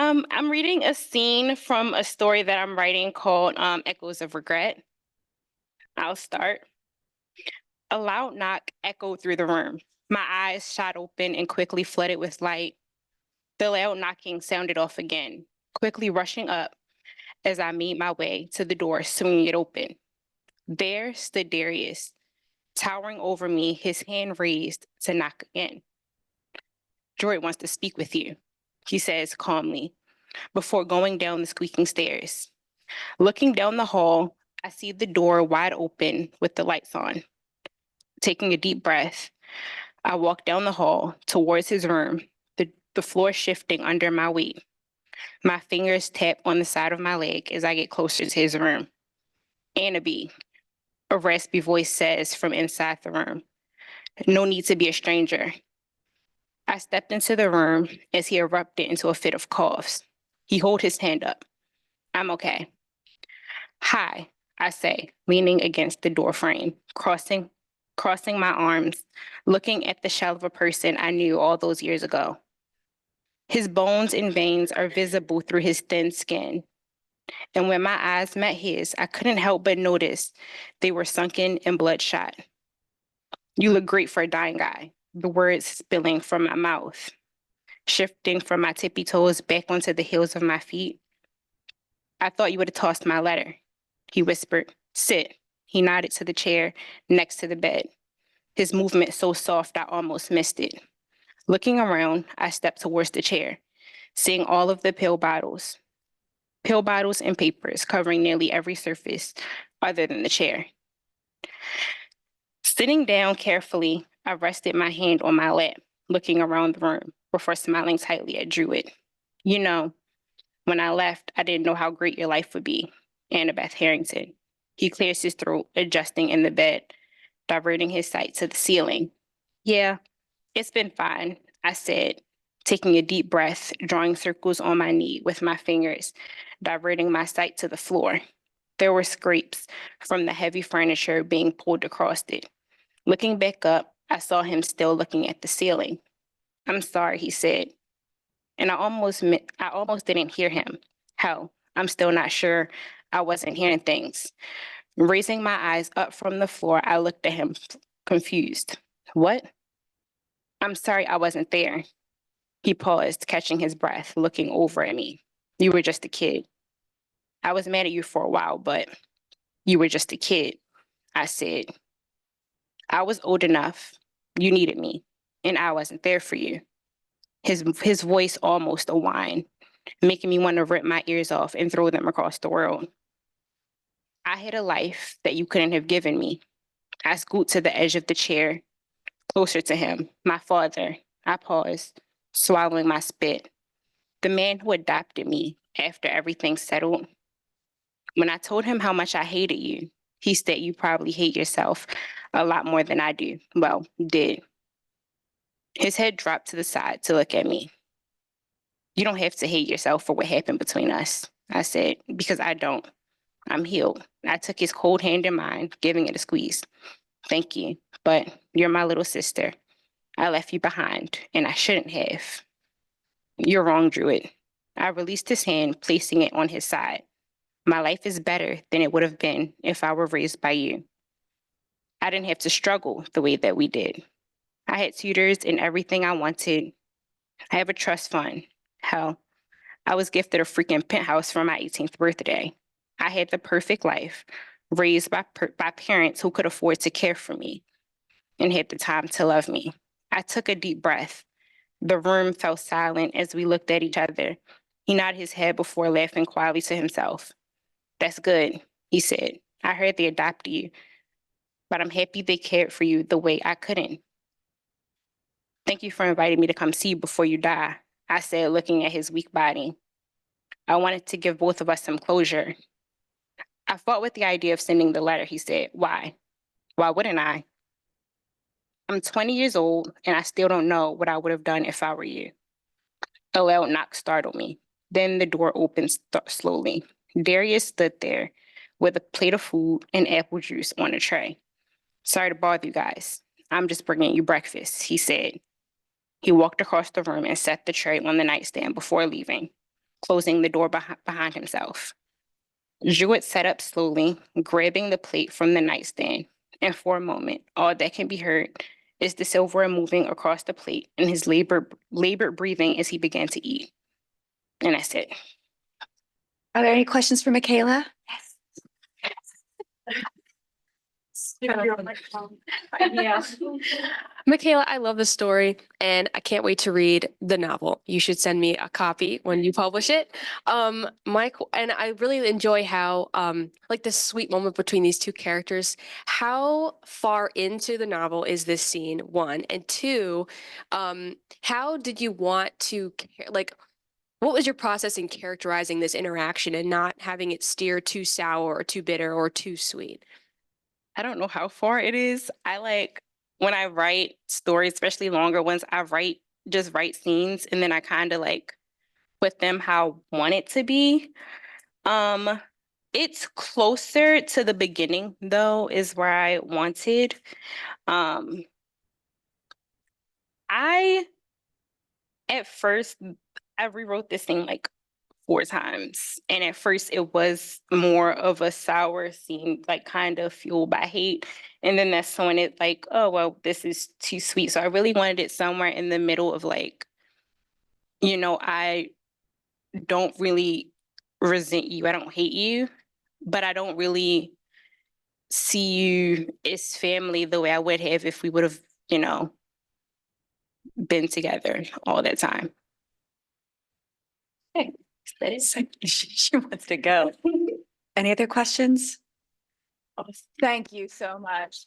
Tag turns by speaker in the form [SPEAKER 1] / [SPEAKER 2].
[SPEAKER 1] I'm reading a scene from a story that I'm writing called Echoes of Regret. I'll start. A loud knock echoed through the room. My eyes shot open and quickly flooded with light. The loud knocking sounded off again, quickly rushing up as I made my way to the door, swinging it open. There stood Darius, towering over me, his hand raised to knock again. Droid wants to speak with you, he says calmly, before going down the squeaking stairs. Looking down the hall, I see the door wide open with the lights on. Taking a deep breath, I walk down the hall towards his room, the floor shifting under my weight. My fingers tap on the side of my leg as I get closer to his room. Annabee, a raspy voice says from inside the room. No need to be a stranger. I stepped into the room as he erupted into a fit of coughs. He held his hand up. I'm okay. Hi, I say, leaning against the door frame, crossing my arms, looking at the shell of a person I knew all those years ago. His bones and veins are visible through his thin skin. And when my eyes met his, I couldn't help but notice they were sunken and bloodshot. You look great for a dying guy, the words spilling from my mouth, shifting from my tippy toes back onto the heels of my feet. I thought you would have tossed my letter, he whispered. Sit. He nodded to the chair next to the bed, his movement so soft I almost missed it. Looking around, I stepped towards the chair, seeing all of the pill bottles and papers covering nearly every surface other than the chair. Sitting down carefully, I rested my hand on my lap, looking around the room before smiling tightly at Druid. You know, when I left, I didn't know how great your life would be, Annabeth Harrington. He clears his throat, adjusting in the bed, diverting his sight to the ceiling. Yeah, it's been fine, I said, taking a deep breath, drawing circles on my knee with my fingers, diverting my sight to the floor. There were scrapes from the heavy furniture being pulled across it. Looking back up, I saw him still looking at the ceiling. I'm sorry, he said, and I almost didn't hear him. Hell, I'm still not sure I wasn't hearing things. Raising my eyes up from the floor, I looked at him, confused. What? I'm sorry I wasn't there. He paused, catching his breath, looking over at me. You were just a kid. I was mad at you for a while, but you were just a kid, I said. I was old enough. You needed me, and I wasn't there for you. His voice almost a whine, making me want to rip my ears off and throw them across the world. I had a life that you couldn't have given me. I scooted to the edge of the chair, closer to him, my father. I paused, swallowing my spit. The man who adopted me after everything settled. When I told him how much I hated you, he said you probably hate yourself a lot more than I do. Well, did. His head dropped to the side to look at me. You don't have to hate yourself for what happened between us, I said, because I don't. I'm healed. I took his cold hand in mine, giving it a squeeze. Thank you, but you're my little sister. I left you behind, and I shouldn't have. You're wrong, Druid. I released his hand, placing it on his side. My life is better than it would have been if I were raised by you. I didn't have to struggle the way that we did. I had tutors and everything I wanted. I have a trust fund. Hell, I was gifted a freaking penthouse for my 18th birthday. I had the perfect life, raised by parents who could afford to care for me and had the time to love me. I took a deep breath. The room fell silent as we looked at each other. He nodded his head before laughing quietly to himself. That's good, he said. I heard they adopted you, but I'm happy they cared for you the way I couldn't. Thank you for inviting me to come see you before you die, I said, looking at his weak body. I wanted to give both of us some closure. I fought with the idea of sending the letter, he said. Why? Why wouldn't I? I'm 20 years old, and I still don't know what I would have done if I were you. A loud knock startled me. Then the door opened slowly. Darius stood there with a plate of food and apple juice on a tray. Sorry to bother you guys. I'm just bringing you breakfast, he said. He walked across the room and set the tray on the nightstand before leaving. closing the door behind himself. Jewett sat up slowly, grabbing the plate from the nightstand, and for a moment, all that can be heard is the silverware moving across the plate and his labored breathing as he began to eat. And that's it.
[SPEAKER 2] Are there any questions for Michaela? Yes.
[SPEAKER 3] Yeah. Michaela, I love the story and I can't wait to read the novel. You should send me a copy when you publish it. Mike, and I really enjoy how like this sweet moment between these two characters. How far into the novel is this scene, one? And two, how did you want to like what was your process in characterizing this interaction and not having it steer too sour or too bitter or too sweet?
[SPEAKER 1] I don't know how far it is. I like when I write stories, especially longer ones, I just write scenes and then I kind of like put them how I want it to be. It's closer to the beginning though, is where I wanted. Um, I at first I rewrote this thing like 4 times. And at first it was more of a sour scene, like kind of fueled by hate. And then that's when it like, oh, well, this is too sweet. So I really wanted it somewhere in the middle of like, I don't really resent you. I don't hate you, but I don't really see you as family the way I would have if we would have, been together all that time.
[SPEAKER 2] Okay. That is, she wants to go. Any other questions?
[SPEAKER 4] Thank you so much.